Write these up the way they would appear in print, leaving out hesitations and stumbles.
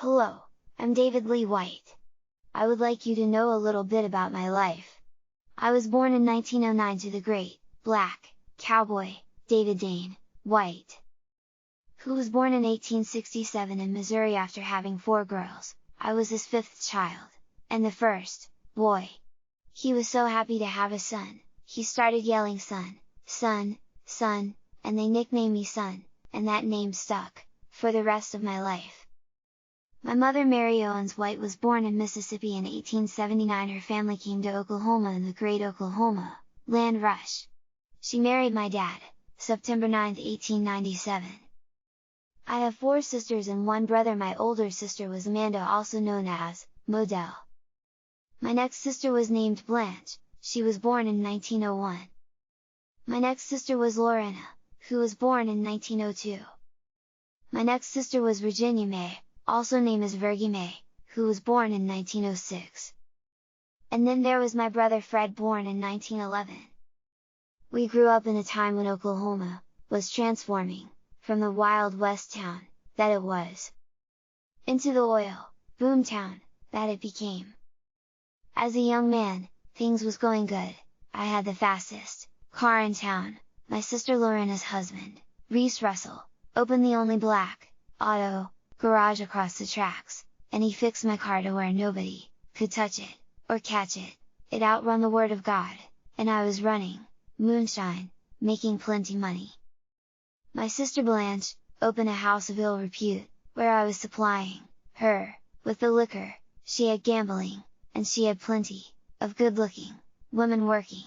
Hello, I'm David Lee White. I would like you to know a little bit about my life. I was born in 1909 to the great, black, cowboy, David Dane White, who was born in 1867 in Missouri after having 4 girls. I was his 5th child, and the first boy. He was so happy to have a son, he started yelling son, son, son, and they nicknamed me Son, and that name stuck, for the rest of my life. My mother Mary Owens White was born in Mississippi in 1879. Her family came to Oklahoma in the Great Oklahoma Land Rush. She married my dad, September 9, 1897. I have 4 sisters and 1 brother. My older sister was Amanda, also known as Modell. My next sister was named Blanche, she was born in 1901. My next sister was Lorena, who was born in 1902. My next sister was Virginia May, also named as Virgie May, who was born in 1906. And then there was my brother Fred, born in 1911. We grew up in a time when Oklahoma was transforming, from the Wild West town that it was, into the oil boom town that it became. As a young man, things was going good. I had the fastest car in town. My sister Lorena's husband, Reese Russell, opened the only black auto garage across the tracks, and he fixed my car to where nobody could touch it, or catch it. It outrun the word of God, and I was running moonshine, making plenty money. My sister Blanche opened a house of ill repute, where I was supplying her with the liquor. She had gambling, and she had plenty of good-looking women working.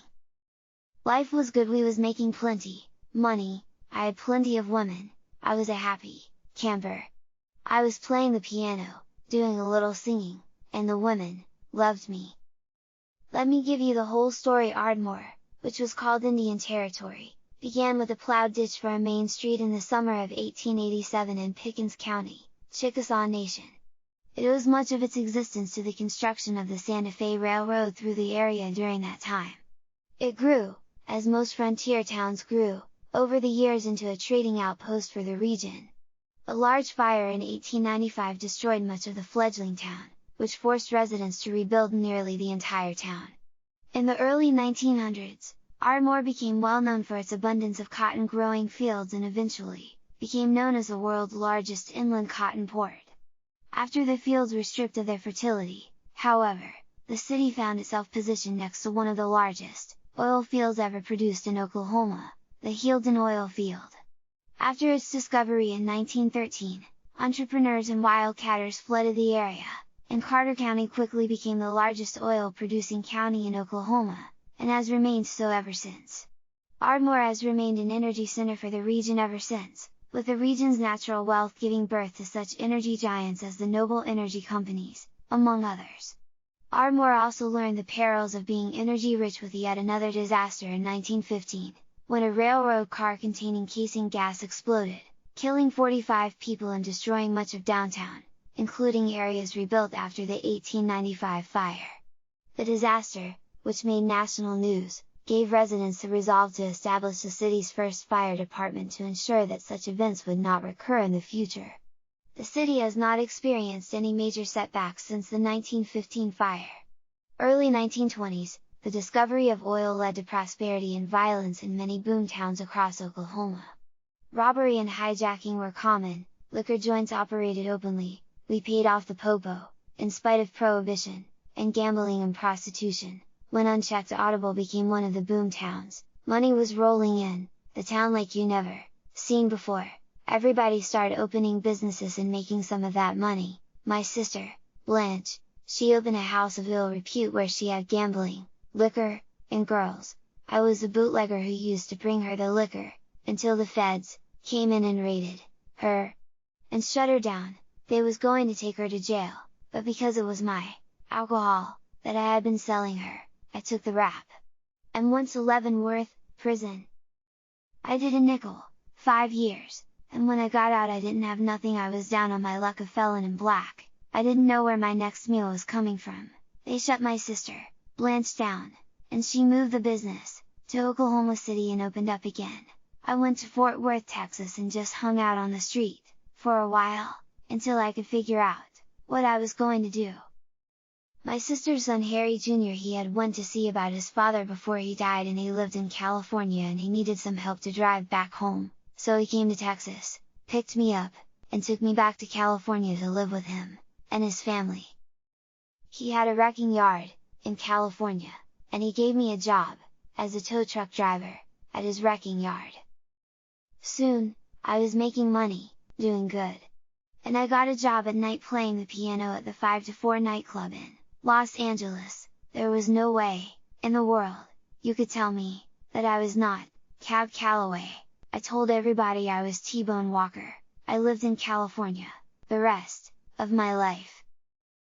Life was good, we was making plenty money, I had plenty of women, I was a happy camper. I was playing the piano, doing a little singing, and the women loved me. Let me give you the whole story. Ardmore, which was called Indian Territory, began with a plowed ditch for a main street in the summer of 1887 in Pickens County, Chickasaw Nation. It owes much of its existence to the construction of the Santa Fe Railroad through the area during that time. It grew, as most frontier towns grew, over the years into a trading outpost for the region. A large fire in 1895 destroyed much of the fledgling town, which forced residents to rebuild nearly the entire town. In the early 1900s, Ardmore became well known for its abundance of cotton growing fields and eventually, became known as the world's largest inland cotton port. After the fields were stripped of their fertility, however, the city found itself positioned next to one of the largest oil fields ever produced in Oklahoma, the Healdton Oil Field. After its discovery in 1913, entrepreneurs and wildcatters flooded the area, and Carter County quickly became the largest oil-producing county in Oklahoma, and has remained so ever since. Ardmore has remained an energy center for the region ever since, with the region's natural wealth giving birth to such energy giants as the Noble Energy companies, among others. Ardmore also learned the perils of being energy rich with yet another disaster in 1915, when a railroad car containing casing gas exploded, killing 45 people and destroying much of downtown, including areas rebuilt after the 1895 fire. The disaster, which made national news, gave residents the resolve to establish the city's first fire department to ensure that such events would not recur in the future. The city has not experienced any major setbacks since the 1915 fire. Early 1920s, the discovery of oil led to prosperity and violence in many boom towns across Oklahoma. Robbery and hijacking were common, liquor joints operated openly, we paid off the popo, in spite of prohibition, and gambling and prostitution, when unchecked audible became one of the boom towns. Money was rolling in, the town like you never seen before. Everybody started opening businesses and making some of that money. My sister, Blanche, she opened a house of ill repute where she had gambling, liquor, and girls. I was the bootlegger who used to bring her the liquor, until the feds came in and raided her, and shut her down. They was going to take her to jail, but because it was my alcohol that I had been selling her, I took the rap, and went to Leavenworth prison. I did a nickel, 5 years, and when I got out I didn't have nothing. I was down on my luck, a felon in black. I didn't know where my next meal was coming from. They shut my sister, Blanche, down, and she moved the business to Oklahoma City and opened up again. I went to Fort Worth, Texas and just hung out on the street for a while, until I could figure out what I was going to do. My sister's son Harry Jr. he had went to see about his father before he died, and he lived in California and he needed some help to drive back home, so he came to Texas, picked me up, and took me back to California to live with him, and his family. He had a wrecking yard, in California, and he gave me a job, as a tow truck driver, at his wrecking yard. Soon, I was making money, doing good. And I got a job at night playing the piano at the 5 to 4 nightclub in Los Angeles. There was no way, in the world, you could tell me, that I was not Cab Calloway. I told everybody I was T-Bone Walker. I lived in California, the rest of my life.